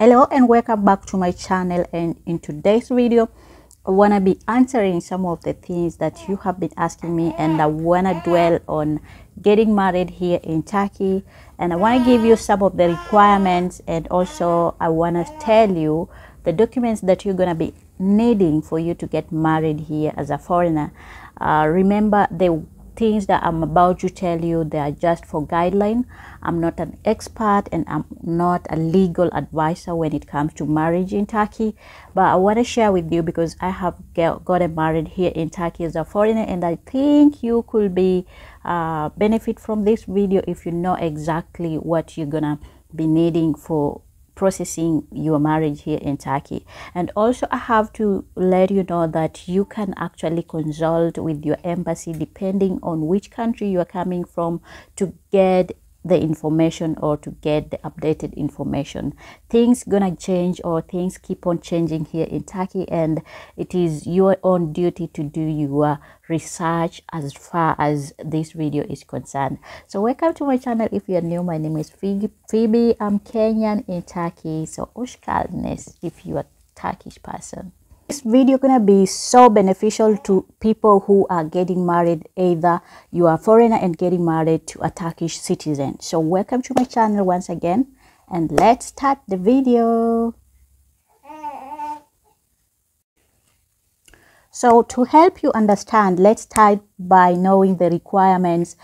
Hello and welcome back to my channel, and in today's video I want to be answering some of the things that you have been asking me, and I want to dwell on getting married here in Turkey, and I want to give you some of the requirements, and also I want to tell you the documents that you're going to be needing for you to get married here as a foreigner. Remember, the things that I'm about to tell you, they are just for guideline. I'm not an expert and I'm not a legal advisor when it comes to marriage in Turkey, but I want to share with you because I have gotten married here in Turkey as a foreigner, and I think you could be benefit from this video if you know exactly what you're gonna be needing for processing your marriage here in Turkey. And also I have to let you know that you can actually consult with your embassy depending on which country you are coming from to get the information or to get the updated information. Things gonna change, or things keep on changing here in Turkey, and it is your own duty to do your research as far as this video is concerned. So welcome to my channel. If you are new, my name is Phoebe. I'm Kenyan in Turkey, so Ushkalnes if you are a Turkish person. This video gonna be so beneficial to people who are getting married, either you are a foreigner and getting married to a Turkish citizen. So welcome to my channel once again, and let's start the video. So to help you understand, let's start by knowing the requirements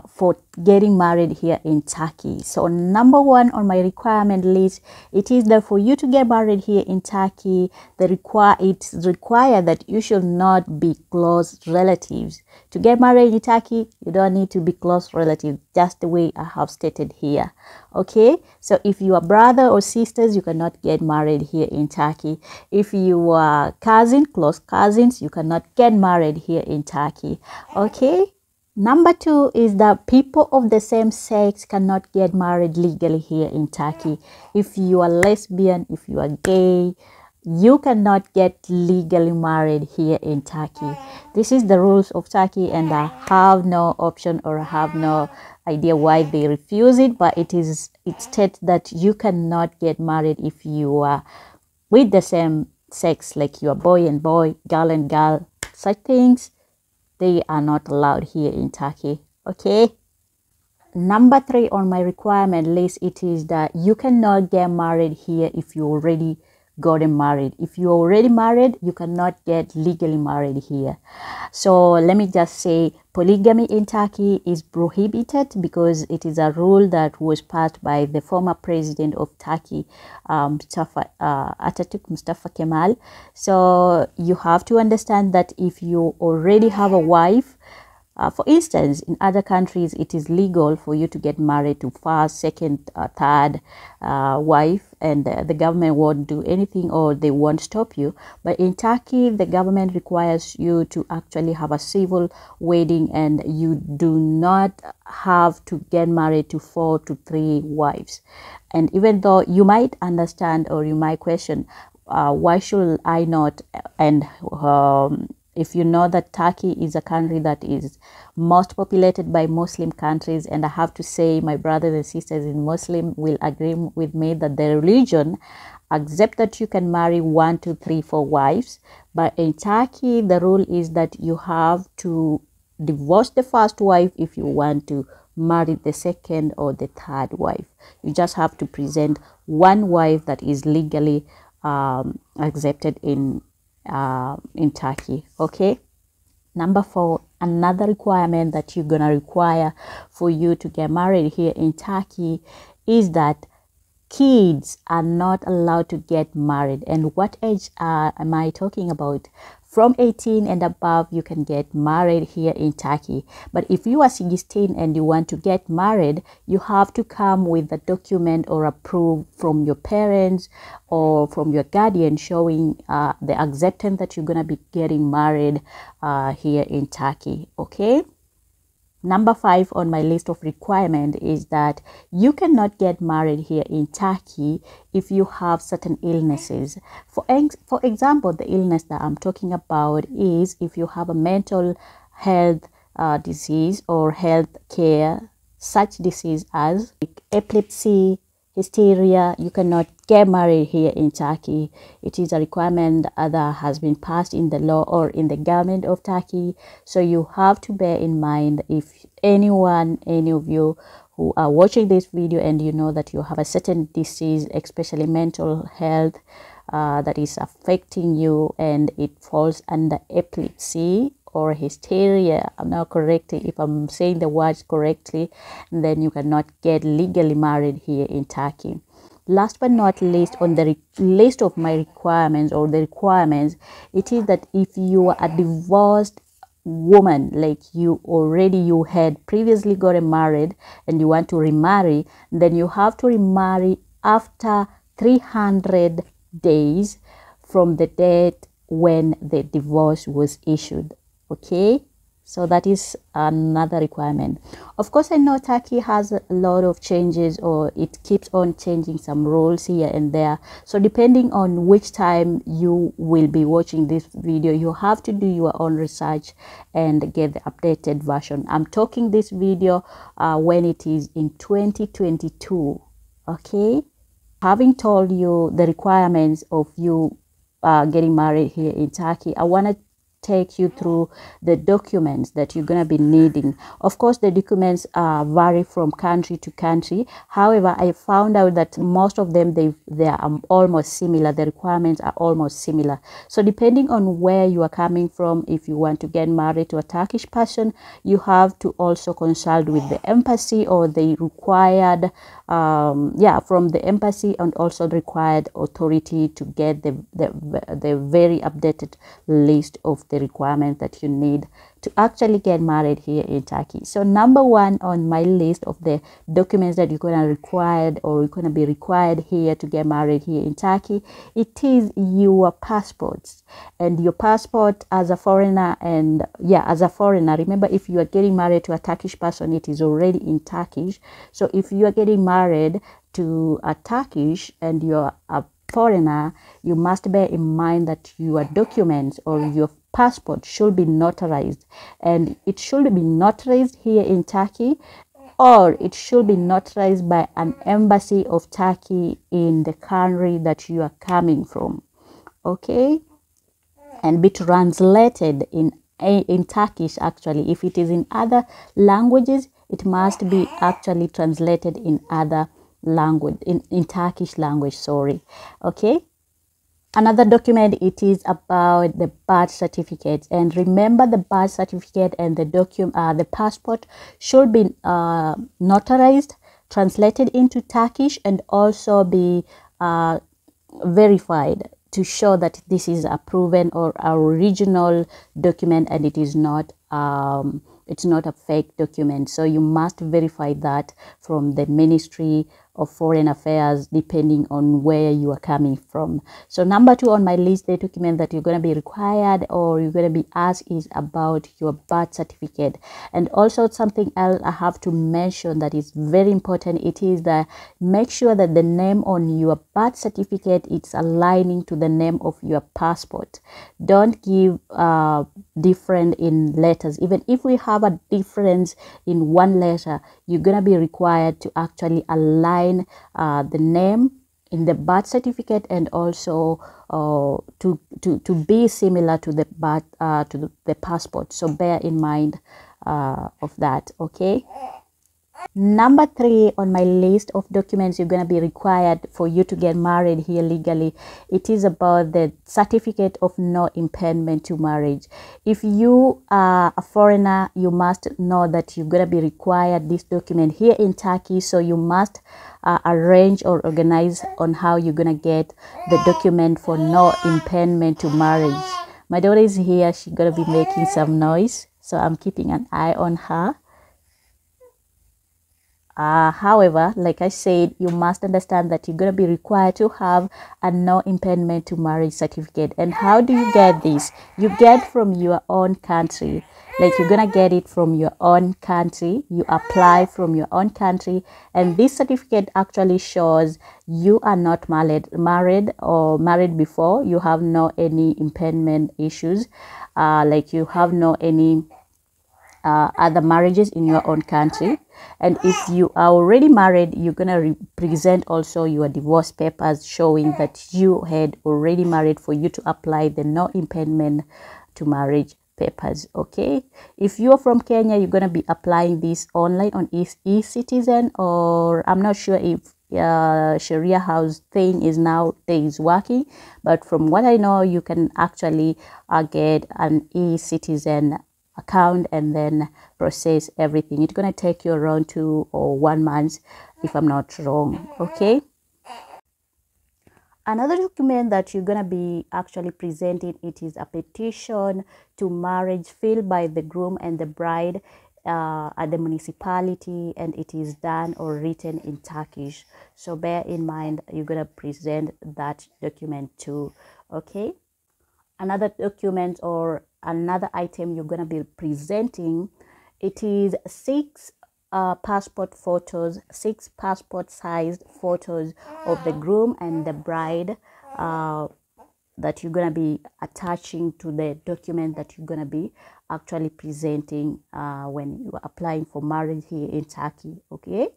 for getting married here in Turkey. So number one on my requirement list, it is that for you to get married here in Turkey, it's required that you should not be close relatives. To get married in Turkey, you don't need to be close relatives, just the way I have stated here. Okay, so if you are brother or sisters, you cannot get married here in Turkey. If you are close cousins, you cannot get married here in Turkey. Okay. Number two is that people of the same sex cannot get married legally here in Turkey. If you are lesbian, if you are gay, you cannot get legally married here in Turkey. This is the rules of Turkey, and I have no option, or I have no idea why they refuse it, but it states that you cannot get married if you are with the same sex, like you are boy and boy, girl and girl. Such things, they are not allowed here in Turkey. Okay. Number three on my requirement list, it is that you cannot get married here if you already gotten married. If you're already married, you cannot get legally married here. So let me just say, polygamy in Turkey is prohibited because it is a rule that was passed by the former president of Turkey, Atatürk Mustafa Kemal. So you have to understand that if you already have a wife, for instance, in other countries, it is legal for you to get married to first, second, third wife, and the government won't do anything, or they won't stop you. But in Turkey, the government requires you to actually have a civil wedding, and you do not have to get married to 4 to 3 wives. And even though you might understand, or you might question, why should I not? And if you know that Turkey is a country that is most populated by Muslim countries, and I have to say my brothers and sisters in Muslim will agree with me that the religion accepts that you can marry 1, 2, 3, 4 wives. But in Turkey, the rule is that you have to divorce the first wife if you want to marry the second or the third wife. You just have to present one wife that is legally accepted in Turkey. Okay. Number four, another requirement that you're gonna require for you to get married here in Turkey is that kids are not allowed to get married. And what age am I talking about? From 18 and above, you can get married here in Turkey. But if you are 16 and you want to get married, you have to come with a document or a proof from your parents or from your guardian showing the acceptance that you're going to be getting married here in Turkey. Okay. Number 5 on my list of requirement is that you cannot get married here in Turkey if you have certain illnesses. For example, the illness that I'm talking about is if you have a mental health disease or health care, such disease as epilepsy, hysteria, you cannot get married here in Turkey. It is a requirement that has been passed in the law or in the government of Turkey. So you have to bear in mind, if any of you who are watching this video and you know that you have a certain disease, especially mental health, that is affecting you, and it falls under epilepsy or hysteria, I'm not correct if I'm saying the words correctly, then you cannot get legally married here in Turkey. Last but not least, on the list of my requirements, or the requirements, it is that if you are a divorced woman, like you had previously gotten married and you want to remarry, then you have to remarry after 300 days from the date when the divorce was issued. Okay, so that is another requirement. Of course, I know Turkey has a lot of changes, or it keeps on changing some rules here and there. So depending on which time you will be watching this video, you have to do your own research and get the updated version. I'm talking this video when it is in 2022. Okay, having told you the requirements of you getting married here in Turkey, I want to take you through the documents that you're going to be needing. Of course, the documents vary from country to country. However, I found out that most of them, they are almost similar. The requirements are almost similar. So depending on where you are coming from, if you want to get married to a Turkish person, you have to also consult with the embassy, or the required from the embassy, and also the required authority, to get the very updated list of the requirements that you need to actually get married here in Turkey. So number one on my list of the documents that you're gonna be required here to get married here in Turkey, it is your passports. And your passport as a foreigner, remember, if you are getting married to a Turkish person, it is already in Turkish. So if you are getting married to a Turkish and you're a foreigner, you must bear in mind that your documents or your passport should be notarized, and it should be notarized here in Turkey, or it should be notarized by an embassy of Turkey in the country that you are coming from. Okay, and be translated in Turkish. Actually, if it is in other languages, it must be actually translated in other language, in Turkish language, sorry. Okay, another document, it is about the birth certificate. And remember, the birth certificate and the passport should be notarized, translated into Turkish, and also be verified to show that this is a proven or original document, and it is not it's not a fake document. So you must verify that from the Ministry of Foreign Affairs, depending on where you are coming from. So number two on my list, the document that you're going to be required, or you're going to be asked, is about your birth certificate. And also something else I have to mention that is very important, it is that make sure that the name on your birth certificate is aligning to the name of your passport. Don't give different in letters. Even if we have a difference in one letter, you're going to be required to actually align the name in the birth certificate, and also to be similar to the the passport. So bear in mind of that. Okay, number three on my list of documents you're going to be required for you to get married here legally, it is about the certificate of no impairment to marriage. If you are a foreigner, you must know that you're going to be required this document here in Turkey. So you must arrange or organize on how you're going to get the document for no impairment to marriage. My daughter is here, she's going to be making some noise, so I'm keeping an eye on her. However, like I said, you must understand that you're going to be required to have a no impairment to marriage certificate. And how do you get this? You get from your own country. Like, you're going to get it from your own country. You apply from your own country. And this certificate actually shows you are not married or married before. You have no any impairment issues. Like, you have no any other marriages in your own country. And if you are already married, you're gonna present also your divorce papers showing that you had already married for you to apply the no impediment to marriage papers. Okay, if you're from Kenya, you're gonna be applying this online on e-citizen, or I'm not sure if Sharia house thing is nowadays working, but from what I know, you can actually get an e-citizen account and then process everything. It's going to take you around 2 or 1 month if I'm not wrong. Okay, another document that you're going to be actually presenting, it is a petition to marriage filled by the groom and the bride at the municipality, and it is done or written in Turkish. So bear in mind, you're going to present that document too. Okay, another document or another item you're going to be presenting, it is 6 passport photos, 6 passport sized photos of the groom and the bride that you're going to be attaching to the document that you're going to be actually presenting when you are applying for marriage here in Turkey. Okay,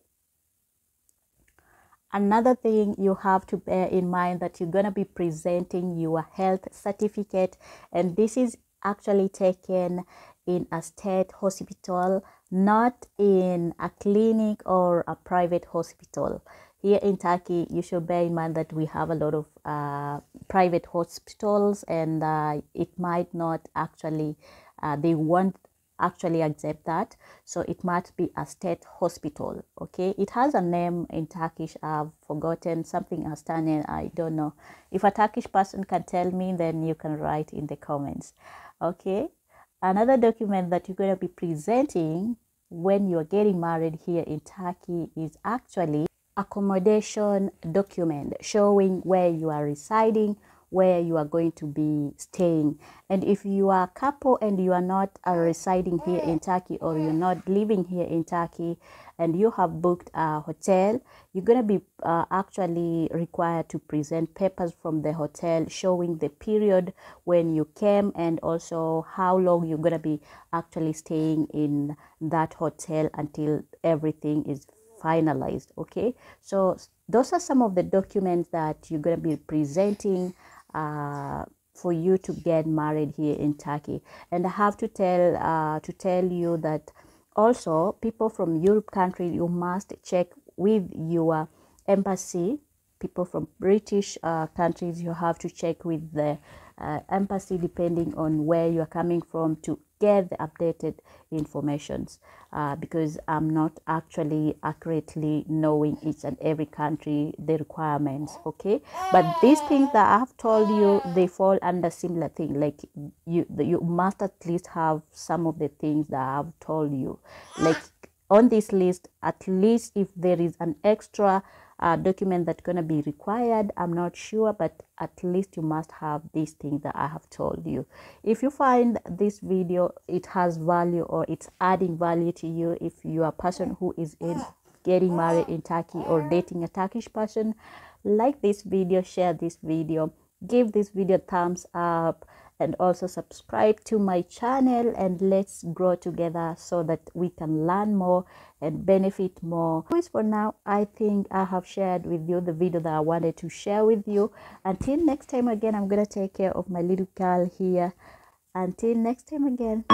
another thing you have to bear in mind, that you're going to be presenting your health certificate, and this is actually taken in a state hospital, not in a clinic or a private hospital. Here in Turkey, you should bear in mind that we have a lot of private hospitals, and it might not actually, they won't actually accept that, so it must be a state hospital. Okay, it has a name in Turkish, I've forgotten, something Astanian, I don't know. If a Turkish person can tell me, then you can write in the comments. Okay, another document that you're going to be presenting when you're getting married here in Turkey is actually accommodation document showing where you are residing, where you are going to be staying. And if you are a couple and you are not residing here in Turkey, or you're not living here in Turkey and you have booked a hotel, you're going to be actually required to present papers from the hotel showing the period when you came, and also how long you're going to be actually staying in that hotel until everything is finalized. Okay, so those are some of the documents that you're going to be presenting for you to get married here in Turkey. And I have to tell you that also people from Europe country, you must check with your embassy. People from British countries, you have to check with the embassy depending on where you are coming from to get the updated informations, because I'm not actually accurately knowing each and every country the requirements. Okay, but these things that I have told you, they fall under similar thing. Like you must at least have some of the things that I have told you. Like on this list, at least if there is an extra document that's going to be required, I'm not sure, but at least you must have these things that I have told you. If you find this video, it has value or it's adding value to you, if you are a person who is in getting married in Turkey or dating a Turkish person, like this video, share this video, give this video a thumbs up, and also subscribe to my channel, and let's grow together so that we can learn more and benefit more. For now, I think I have shared with you the video that I wanted to share with you. Until next time again, I'm gonna take care of my little girl here. Until next time again.